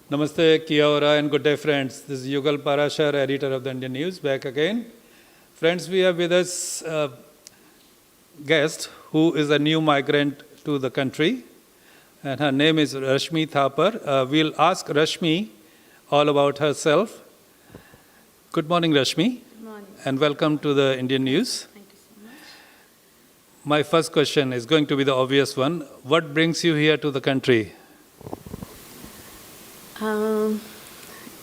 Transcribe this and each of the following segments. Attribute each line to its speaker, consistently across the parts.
Speaker 1: Namaste, Kia ora, and good day, friends. This is Yugal Parashar, editor of the Indian News, back again. Friends, we have with us a guest who is a new migrant to the country, and her name is Rashmi Thaper. We'll ask Rashmi all about herself. Good morning, Rashmi.
Speaker 2: Good morning.
Speaker 1: And welcome to the Indian News.
Speaker 2: Thank you so much.
Speaker 1: My first question is going to be the obvious one. What brings you here to the country?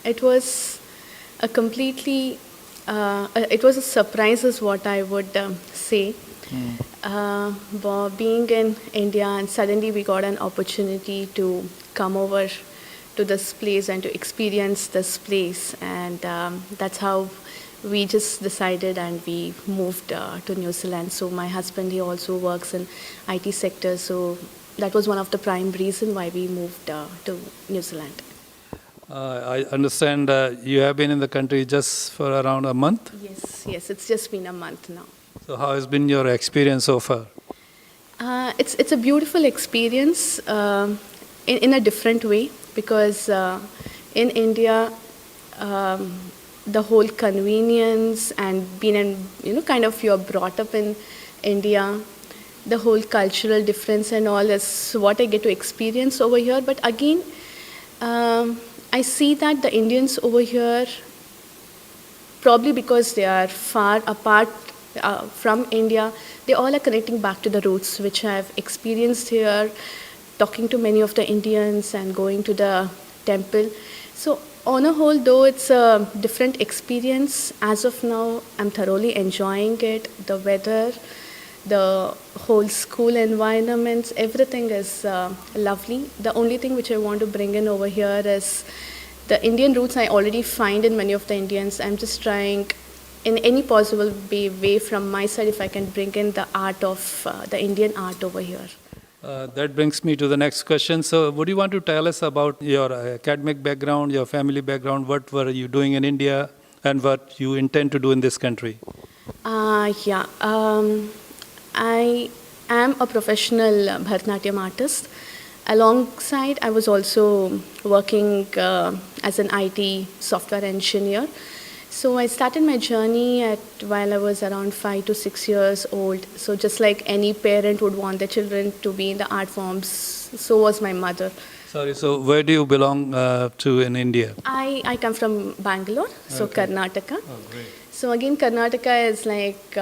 Speaker 2: It was a completely, it was a surprise is what I would say. Being in India and suddenly we got an opportunity to come over to this place and to experience this place, and that's how we just decided and we moved to New Zealand. So my husband, he also works in IT sector, so that was one of the prime reason why we moved to New Zealand.
Speaker 1: I understand you have been in the country just for around a month.
Speaker 2: Yes, it's just been a month now.
Speaker 1: So how has been your experience so far?
Speaker 2: It's a beautiful experience in a different way, because in India, the whole convenience and being in, kind of you're brought up in India, the whole cultural difference and all is what I get to experience over here. But again, I see that the Indians over here, probably because they are far apart from India, they all are connecting back to the roots, which I've experienced here, talking to many of the Indians and going to the temple. So on a whole, though it's a different experience, as of now, I'm thoroughly enjoying it. The weather, the whole school environments, everything is lovely. The only thing which I want to bring in over here is the Indian roots I already find in many of the Indians. I'm just trying in any possible way from my side if I can bring in the art of the Indian art over here.
Speaker 1: That brings me to the next question. So would you want to tell us about your academic background, your family background? What were you doing in India and what you intend to do in this country?
Speaker 2: I am a professional Bharatanatyam artist. Alongside, I was also working as an IT software engineer. So I started my journey while I was around 5 to 6 years old. So just like any parent would want their children to be in the art forms, so was my mother.
Speaker 1: Sorry, so where do you belong to in India?
Speaker 2: I come from Bangalore, so
Speaker 1: Okay.
Speaker 2: Karnataka.
Speaker 1: Oh, great.
Speaker 2: So again, Karnataka is like,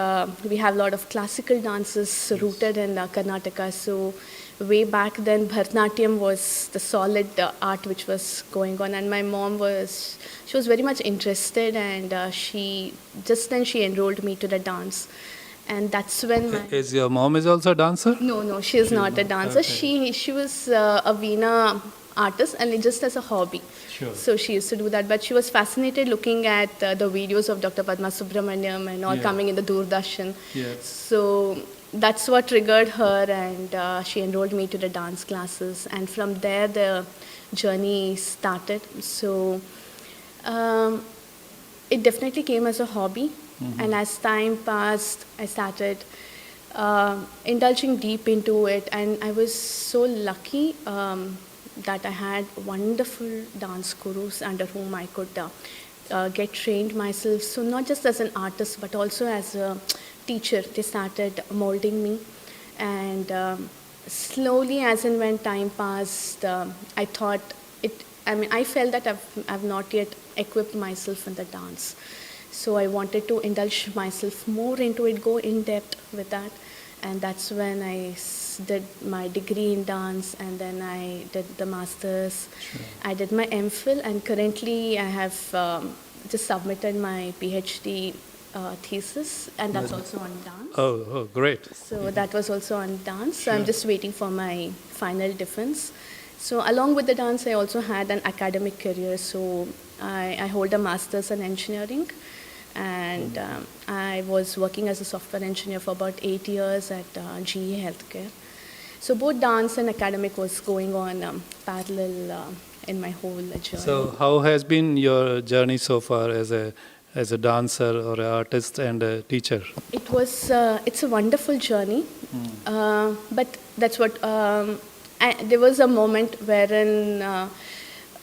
Speaker 2: we have a lot of classical dances rooted in Karnataka. So way back then, Bharatanatyam was the solid art which was going on. And my mom she was very much interested, and she enrolled me to the dance. And that's when
Speaker 1: Is your mom is also a dancer?
Speaker 2: No, she is not a dancer.
Speaker 1: Okay.
Speaker 2: She was a Veena artist, and just as a hobby.
Speaker 1: Sure.
Speaker 2: So she used to do that, but she was fascinated looking at the videos of Dr. Padma Subramaniam and all coming in the Doordarshan.
Speaker 1: Yeah.
Speaker 2: So that's what triggered her, and she enrolled me to the dance classes, and from there the journey started. So it definitely came as a hobby, and as time passed, I started indulging deep into it, and I was so lucky that I had wonderful dance gurus under whom I could get trained myself. So not just as an artist, but also as a teacher. They started molding me, and slowly, as and when time passed, I thought I felt that I've not yet equipped myself in the dance. So I wanted to indulge myself more into it, go in depth with that. And that's when I did my degree in dance, and then I did the master's.
Speaker 1: Sure.
Speaker 2: I did my MPhil, and currently I have just submitted my PhD thesis, and that's also on dance.
Speaker 1: Oh, great.
Speaker 2: So that was also on dance. So I'm just waiting for my final defense. So along with the dance, I also had an academic career. So I hold a master's in engineering, and I was working as a software engineer for about 8 years at GE Healthcare. So both dance and academic was going on parallel in my whole journey.
Speaker 1: So, how has been your journey so far as a dancer or an artist and a teacher?
Speaker 2: It's a wonderful journey, but that's what there was a moment wherein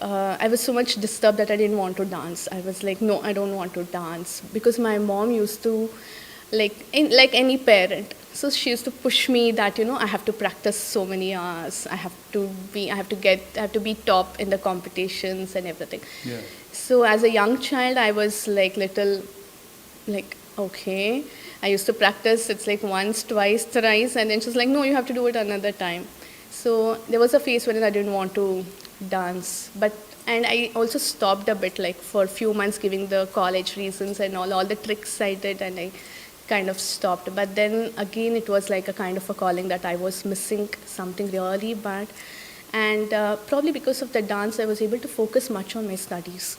Speaker 2: I was so much disturbed that I didn't want to dance. I was like, no, I don't want to dance, because my mom used to, like any parent, so she used to push me that I have to practice so many hours. I have to be top in the competitions and everything.
Speaker 1: Yeah.
Speaker 2: So as a young child, I was like little, like, okay. I used to practice, it's like once, twice, thrice, and then she's like, no, you have to do it another time. So there was a phase when I didn't want to dance, and I also stopped a bit, like for a few months, giving the college reasons and all the tricks I did, and I kind of stopped. But then again, it was like a kind of a calling that I was missing something really bad. And probably because of the dance, I was able to focus much on my studies.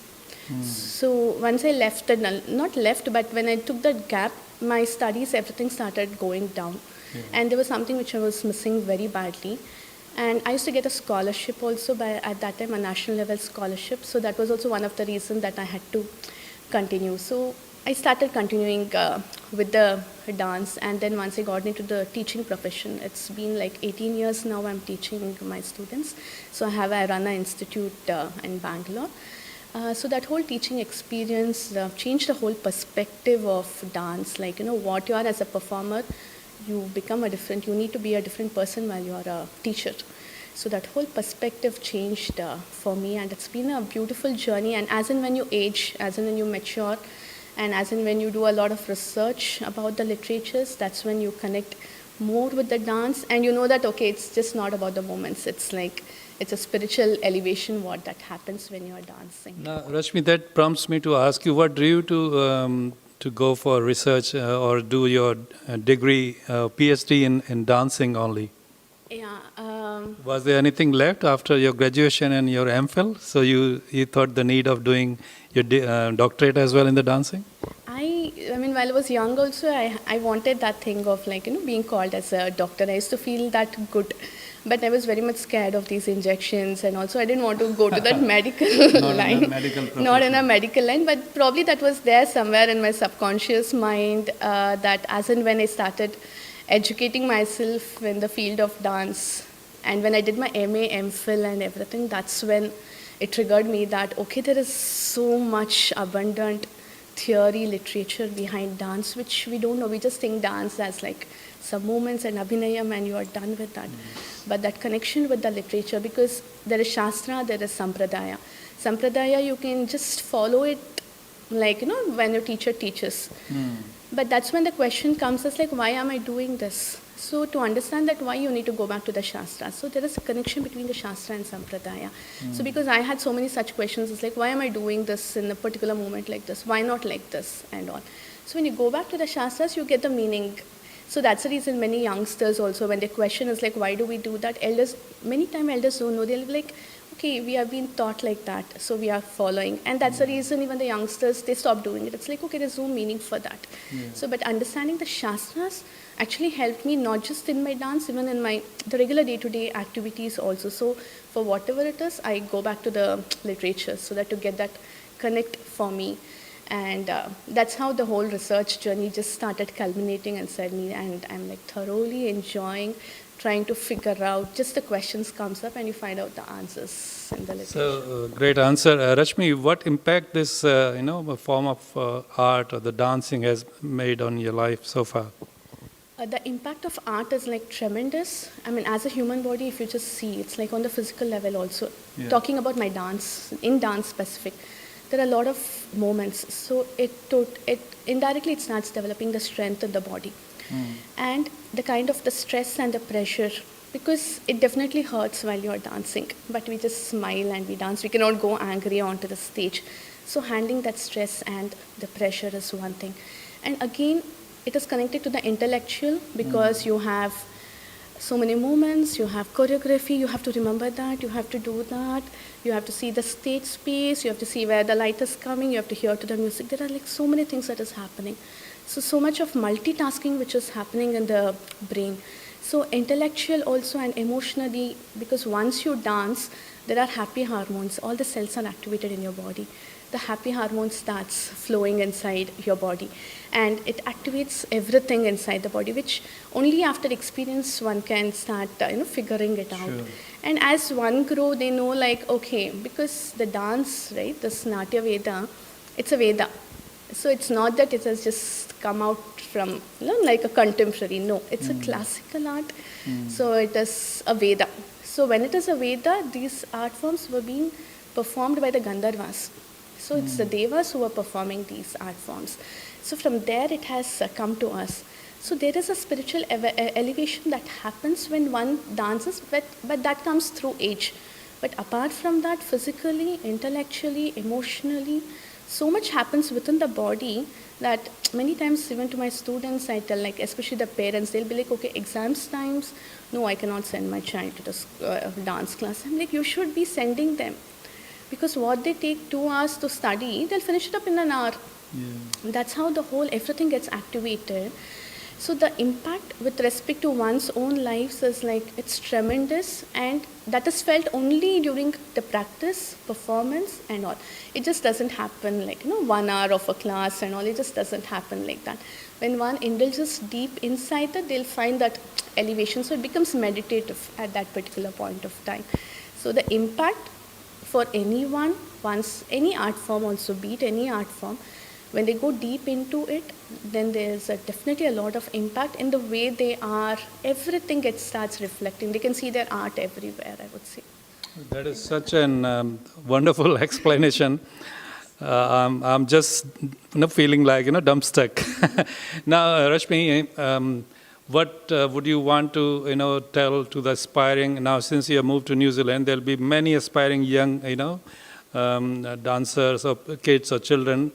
Speaker 2: So once I left, not left, but when I took that gap, my studies, everything started going down.
Speaker 1: Yeah.
Speaker 2: And there was something which I was missing very badly. And I used to get a scholarship also, at that time, a national level scholarship. So that was also one of the reasons that I had to continue. So I started continuing with the dance, and then once I got into the teaching profession, it's been like 18 years now I'm teaching my students. So I run an institute in Bangalore. So that whole teaching experience changed the whole perspective of dance. Like, what you are as a performer, you need to be a different person while you are a teacher. So that whole perspective changed for me, and it's been a beautiful journey. And as and when you age, as and when you mature, and as and when you do a lot of research about the literatures, that's when you connect more with the dance, and you know that, okay, it's just not about the moments. It's like, it's a spiritual elevation that happens when you're dancing.
Speaker 1: Now, Rashmi, that prompts me to ask you, what drew you to go for research or do your degree, PhD in dancing only?
Speaker 2: Yeah.
Speaker 1: Was there anything left after your graduation and your MPhil? So you thought the need of doing your doctorate as well in the dancing?
Speaker 2: I mean, while I was young also, I wanted that thing of being called as a doctor. I used to feel that good. But I was very much scared of these injections, and also I didn't want to go to that medical line. Not in a medical line, but probably that was there somewhere in my subconscious mind, that as and when I started educating myself in the field of dance, and when I did my MA, MPhil and everything, that's when it triggered me that, okay, there is so much abundant theory, literature behind dance, which we don't know. We just think dance as like some movements and abhinayam, and you are done with that. But that connection with the literature, because there is Shastra, there is Sampradaya. Sampradaya, you can just follow it like, when your teacher teaches. But that's when the question comes as like, why am I doing this? So to understand that why, you need to go back to the Shastra. So there is a connection between the Shastra and Sampradaya. So because I had so many such questions, it's like, why am I doing this in a particular moment like this? Why not like this and all? So when you go back to the Shastras, you get the meaning. So that's the reason many youngsters also, when they question is like, why do we do that? Many times elders don't know. They'll be like, okay, we have been taught like that, so we are following. And that's the reason even the youngsters, they stop doing it. It's like, okay, there's no meaning for that. So, but understanding the Shastras actually helped me, not just in my dance, even in the regular day-to-day activities also. So for whatever it is, I go back to the literature so that to get that connect for me. And that's how the whole research journey just started culminating inside me, and I'm like thoroughly enjoying trying to figure out, just the questions comes up and you find out the answers in the literature.
Speaker 1: So, great answer. Rashmi, what impact this, form of art or the dancing has made on your life so far?
Speaker 2: The impact of art is like tremendous. I mean, as a human body, if you just see, it's like on the physical level also.
Speaker 1: Yeah.
Speaker 2: Talking about my dance, in dance specific, there are a lot of moments. So it indirectly it starts developing the strength in the body. And the kind of the stress and the pressure, because it definitely hurts while you're dancing, but we just smile and we dance. We cannot go angry onto the stage. So handling that stress and the pressure is one thing. And again, it is connected to the intellectual, because you have so many movements, you have choreography, you have to remember that, you have to do that, you have to see the stage space, you have to see where the light is coming, you have to hear to the music. There are like so many things that is happening. So much of multitasking which is happening in the brain. So intellectual also and emotionally, because once you dance, there are happy hormones. All the cells are activated in your body. The happy hormone starts flowing inside your body, and it activates everything inside the body, which only after experience one can start figuring it out.
Speaker 1: Sure.
Speaker 2: And as one grow, they know, like, okay, because the dance, right, this Natya Veda, it's a Veda. So it's not that it has just come out from like a contemporary. No, it's a classical art. So it is a Veda. So when it is a Veda, these art forms were being performed by the Gandharvas. So it's the Devas who are performing these art forms. So from there it has come to us. So there is a spiritual elevation that happens when one dances, but that comes through age. But apart from that, physically, intellectually, emotionally, so much happens within the body that many times even to my students I tell, like especially the parents, they'll be like, okay, exams times, no, I cannot send my child to the dance class. I'm like, you should be sending them. Because what they take 2 hours to study, they'll finish it up in an hour.
Speaker 1: Yeah.
Speaker 2: That's how the whole everything gets activated. So the impact with respect to one's own lives is like, it's tremendous, and that is felt only during the practice, performance and all. It just doesn't happen like 1 hour of a class and all. It just doesn't happen like that. When one indulges deep inside that, they'll find that elevation. So it becomes meditative at that particular point of time. So the impact for anyone, once any art form also, be it any art form, when they go deep into it, then there's definitely a lot of impact in the way they are. Everything starts reflecting. They can see their art everywhere, I would say.
Speaker 1: That is such an wonderful explanation. I'm just feeling like dumbstruck. Now, Rashmi, what would you want to tell to the aspiring, now since you have moved to New Zealand, there'll be many aspiring young dancers or kids or children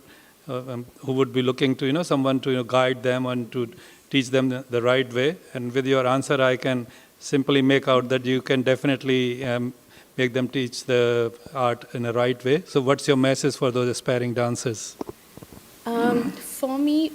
Speaker 1: who would be looking to someone to guide them and to teach them the right way. And with your answer, I can simply make out that you can definitely make them teach the art in a right way. So what's your message for those aspiring dancers?
Speaker 2: For me,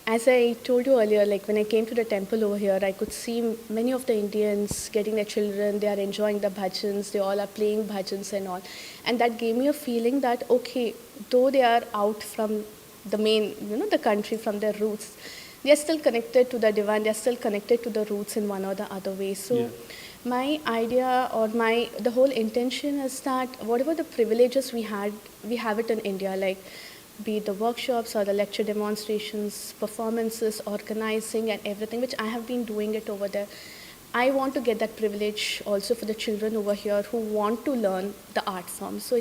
Speaker 2: as I told you earlier, like when I came to the temple over here, I could see many of the Indians getting their children, they are enjoying the bhajans, they all are playing bhajans and all. And that gave me a feeling that, okay, though they are out from the main, the country, from their roots, they are still connected to the divine, they are still connected to the roots in one or the other way. So yeah. My idea or the whole intention is that whatever the privileges we have it in India, like be it the workshops or the lecture demonstrations, performances, organizing and everything, which I have been doing it over there. I want to get that privilege also for the children over here who want to learn the art form. So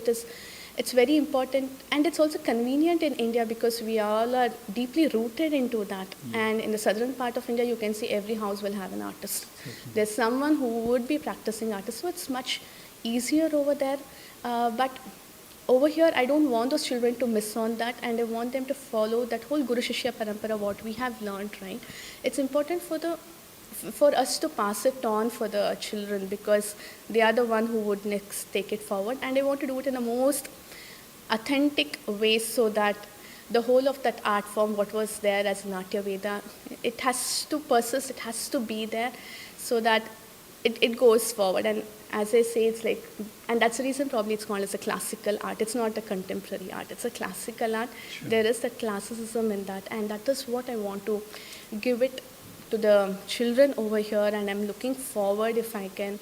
Speaker 2: it's very important, and it's also convenient in India because we all are deeply rooted into that. And in the southern part of India, you can see every house will have an artist. There's someone who would be practicing artist, so it's much easier over there. But over here, I don't want those children to miss on that, and I want them to follow that whole Guru Shishya Parampara, what we have learned, right? It's important for us to pass it on for the children because they are the one who would next take it forward, and I want to do it in the most authentic way so that the whole of that art form, what was there as Natya Veda, it has to persist, it has to be there so that it goes forward. And as I say, it's like, and that's the reason probably it's called as a classical art. It's not a contemporary art, it's a classical art. Sure. There is that classicism in that, and that is what I want to give it to the children over here, and I'm looking forward if I can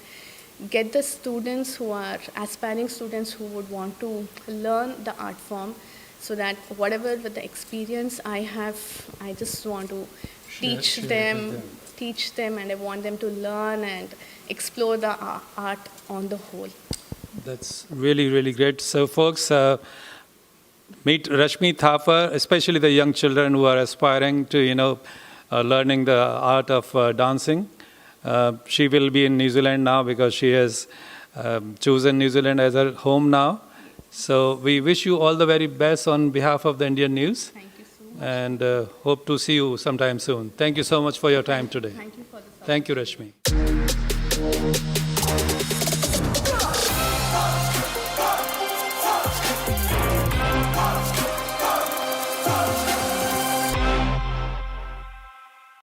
Speaker 2: get the students who are aspiring students who would want to learn the art form, so that whatever with the experience I have, I just want to teach them, and I want them to learn and explore the art on the whole.
Speaker 1: That's really, really great. So folks, meet Rashmi Thaper, especially the young children who are aspiring to, learning the art of dancing. She will be in New Zealand now because she has chosen New Zealand as her home now. So we wish you all the very best on behalf of the Indian News.
Speaker 2: Thank you so much.
Speaker 1: And hope to see you sometime soon. Thank you so much for your time today.
Speaker 2: Thank you for the support.
Speaker 1: Thank you, Rashmi.